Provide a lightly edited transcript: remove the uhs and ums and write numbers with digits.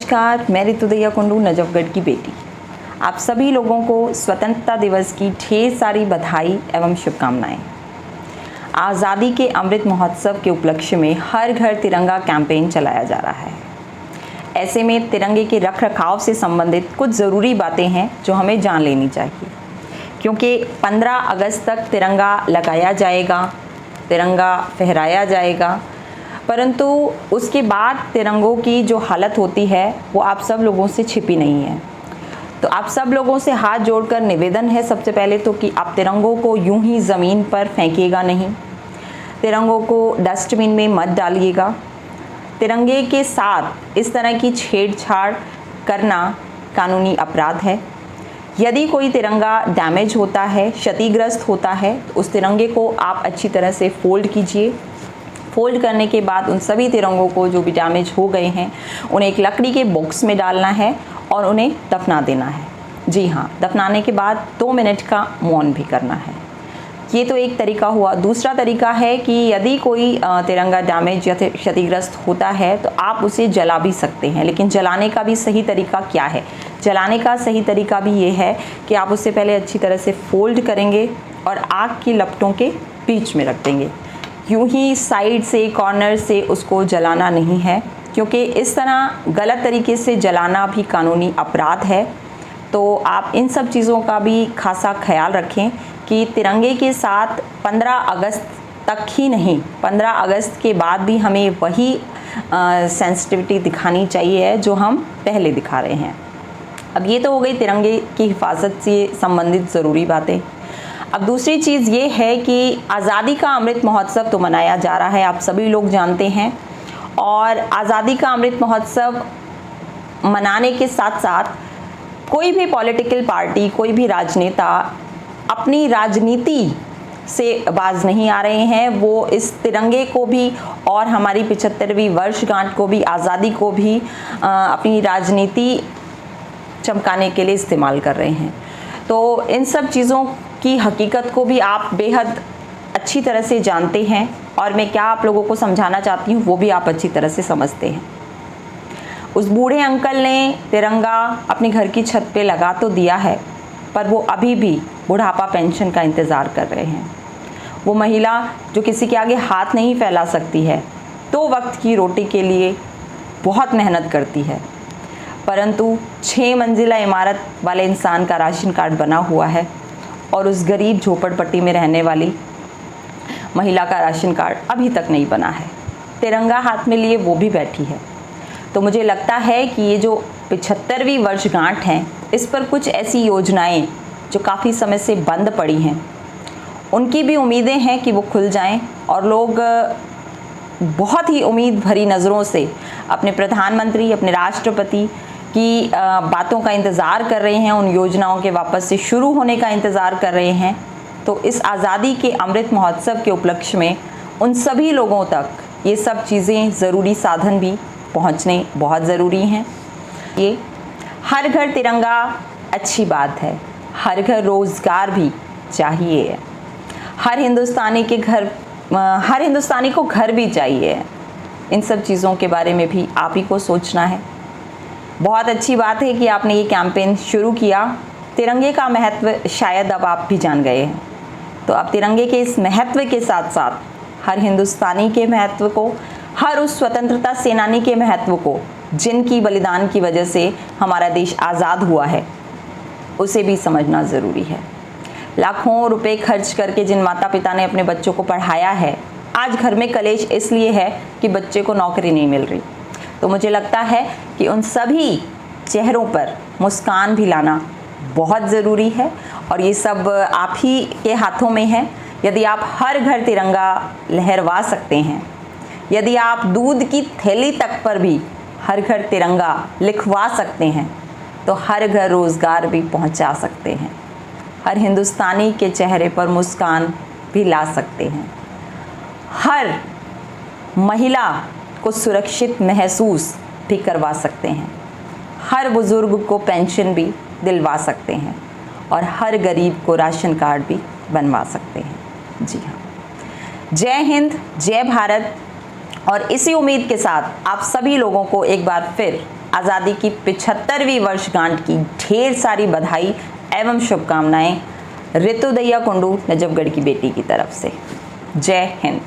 नमस्कार, मैं ऋतुदया कुंडू नजफगढ़ की बेटी। आप सभी लोगों को स्वतंत्रता दिवस की ढेर सारी बधाई एवं शुभकामनाएं। आज़ादी के अमृत महोत्सव के उपलक्ष्य में हर घर तिरंगा कैंपेन चलाया जा रहा है। ऐसे में तिरंगे के रखरखाव से संबंधित कुछ ज़रूरी बातें हैं जो हमें जान लेनी चाहिए, क्योंकि 15 अगस्त तक तिरंगा लगाया जाएगा, तिरंगा फहराया जाएगा, परंतु उसके बाद तिरंगों की जो हालत होती है वो आप सब लोगों से छिपी नहीं है। तो आप सब लोगों से हाथ जोड़कर निवेदन है सबसे पहले तो कि आप तिरंगों को यूं ही ज़मीन पर फेंकिएगा नहीं, तिरंगों को डस्टबिन में मत डालिएगा। तिरंगे के साथ इस तरह की छेड़छाड़ करना कानूनी अपराध है। यदि कोई तिरंगा डैमेज होता है, क्षतिग्रस्त होता है, तो उस तिरंगे को आप अच्छी तरह से फोल्ड कीजिए। फोल्ड करने के बाद उन सभी तिरंगों को जो भी डैमेज हो गए हैं उन्हें एक लकड़ी के बॉक्स में डालना है और उन्हें दफना देना है। जी हाँ, दफनाने के बाद 2 मिनट का मौन भी करना है। ये तो एक तरीका हुआ। दूसरा तरीका है कि यदि कोई तिरंगा डैमेज या क्षतिग्रस्त होता है तो आप उसे जला भी सकते हैं, लेकिन जलाने का भी सही तरीका क्या है? जलाने का सही तरीका भी ये है कि आप उससे पहले अच्छी तरह से फोल्ड करेंगे और आग की लपटों के बीच में रख देंगे। यूं ही साइड से, कॉर्नर से उसको जलाना नहीं है, क्योंकि इस तरह गलत तरीके से जलाना भी कानूनी अपराध है। तो आप इन सब चीज़ों का भी खासा ख्याल रखें कि तिरंगे के साथ 15 अगस्त तक ही नहीं, 15 अगस्त के बाद भी हमें वही सेंसिटिविटी दिखानी चाहिए जो हम पहले दिखा रहे हैं। अब ये तो हो गई तिरंगे की हिफाजत से संबंधित ज़रूरी बातें। अब दूसरी चीज़ ये है कि आज़ादी का अमृत महोत्सव तो मनाया जा रहा है, आप सभी लोग जानते हैं। और आज़ादी का अमृत महोत्सव मनाने के साथ साथ कोई भी पॉलिटिकल पार्टी, कोई भी राजनेता अपनी राजनीति से बाज नहीं आ रहे हैं। वो इस तिरंगे को भी और हमारी 75वीं वर्षगांठ को भी, आज़ादी को भी अपनी राजनीति चमकाने के लिए इस्तेमाल कर रहे हैं। तो इन सब चीज़ों की हकीकत को भी आप बेहद अच्छी तरह से जानते हैं और मैं क्या आप लोगों को समझाना चाहती हूँ वो भी आप अच्छी तरह से समझते हैं। उस बूढ़े अंकल ने तिरंगा अपने घर की छत पे लगा तो दिया है, पर वो अभी भी बुढ़ापा पेंशन का इंतज़ार कर रहे हैं। वो महिला जो किसी के आगे हाथ नहीं फैला सकती है, 2 वक्त की रोटी के लिए बहुत मेहनत करती है, परंतु 6 मंजिला इमारत वाले इंसान का राशन कार्ड बना हुआ है और उस गरीब झोपड़पट्टी में रहने वाली महिला का राशन कार्ड अभी तक नहीं बना है। तिरंगा हाथ में लिए वो भी बैठी है। तो मुझे लगता है कि ये जो 75वीं वर्षगांठ है, इस पर कुछ ऐसी योजनाएं जो काफ़ी समय से बंद पड़ी हैं, उनकी भी उम्मीदें हैं कि वो खुल जाएं और लोग बहुत ही उम्मीद भरी नज़रों से अपने प्रधानमंत्री, अपने राष्ट्रपति की बातों का इंतज़ार कर रहे हैं, उन योजनाओं के वापस से शुरू होने का इंतज़ार कर रहे हैं। तो इस आज़ादी के अमृत महोत्सव के उपलक्ष्य में उन सभी लोगों तक ये सब चीज़ें, ज़रूरी साधन भी पहुंचने बहुत ज़रूरी हैं। ये हर घर तिरंगा अच्छी बात है, हर घर रोज़गार भी चाहिए, हर हिंदुस्तानी को घर भी चाहिए। इन सब चीज़ों के बारे में भी आप ही को सोचना है। बहुत अच्छी बात है कि आपने ये कैंपेन शुरू किया। तिरंगे का महत्व शायद अब आप भी जान गए हैं। तो अब तिरंगे के इस महत्व के साथ साथ हर हिंदुस्तानी के महत्व को, हर उस स्वतंत्रता सेनानी के महत्व को जिनकी बलिदान की वजह से हमारा देश आज़ाद हुआ है, उसे भी समझना ज़रूरी है। लाखों रुपए खर्च करके जिन माता पिता ने अपने बच्चों को पढ़ाया है, आज घर में कलेश इसलिए है कि बच्चे को नौकरी नहीं मिल रही। तो मुझे लगता है कि उन सभी चेहरों पर मुस्कान भी लाना बहुत ज़रूरी है और ये सब आप ही के हाथों में है। यदि आप हर घर तिरंगा लहरवा सकते हैं, यदि आप दूध की थैली तक पर भी हर घर तिरंगा लिखवा सकते हैं, तो हर घर रोज़गार भी पहुंचा सकते हैं, हर हिंदुस्तानी के चेहरे पर मुस्कान भी ला सकते हैं, हर महिला को सुरक्षित महसूस भी करवा सकते हैं, हर बुज़ुर्ग को पेंशन भी दिलवा सकते हैं और हर गरीब को राशन कार्ड भी बनवा सकते हैं। जी हाँ, जय हिंद, जय भारत। और इसी उम्मीद के साथ आप सभी लोगों को एक बार फिर आज़ादी की 75वीं वर्षगांठ की ढेर सारी बधाई एवं शुभकामनाएं ऋतुदैया कुंडू नजफगढ़ की बेटी की तरफ से। जय हिंद।